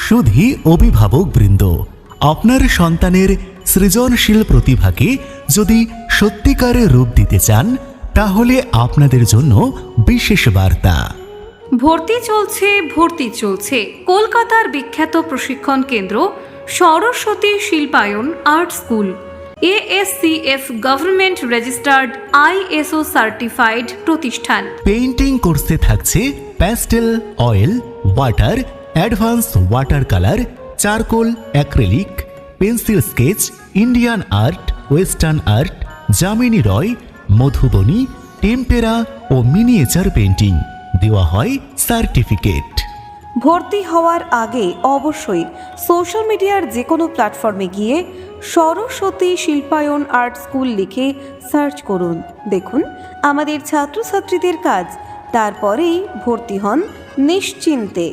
শুধুই অভিভাবক বৃন্দ, আপনার সন্তানের সৃজনশীল প্রতিভাকে যদি সত্যিকারের রূপ দিতে চান, তাহলে আপনাদের জন্য বিশেষ বার্তা। ভর্তি চলছে কলকাতার বিখ্যাত প্রশিক্ষণ কেন্দ্র Saraswati Shilpayan art school, ASCF government registered ISO certified প্রতিষ্ঠান। পেইন্টিং কোর্সে থাকছে pastel, oil, water, advance water colour, charcoal, acrylic, pencil sketch, Indian art, western art, Jamini Roy, Madhubani, tempera ও মিনিয়েচার পেইন্টিং। দেওয়া হয় সার্টিফিকেট। ভর্তি হওয়ার আগে অবশ্যই সোশ্যাল মিডিয়ার যে কোনো প্ল্যাটফর্মে গিয়ে সরস্বতী শিল্পায়ন আর্ট স্কুল লিখে সার্চ করুন। দেখুন আমাদের ছাত্রছাত্রীদের কাজ, তারপরেই ভর্তি হন নিশ্চিন্তে।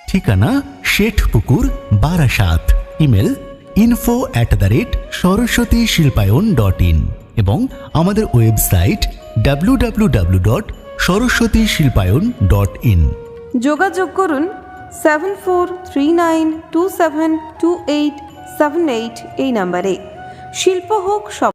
ঠিকানা শেঠপুকুর, বারাসাত। ইমেল info@saraswatishilpayon.in এবং আমাদের ওয়েবসাইট www.saraswatishilpayon.in। যোগাযোগ করুন 7439272878 এই নাম্বারে। শিল্প হোক সব।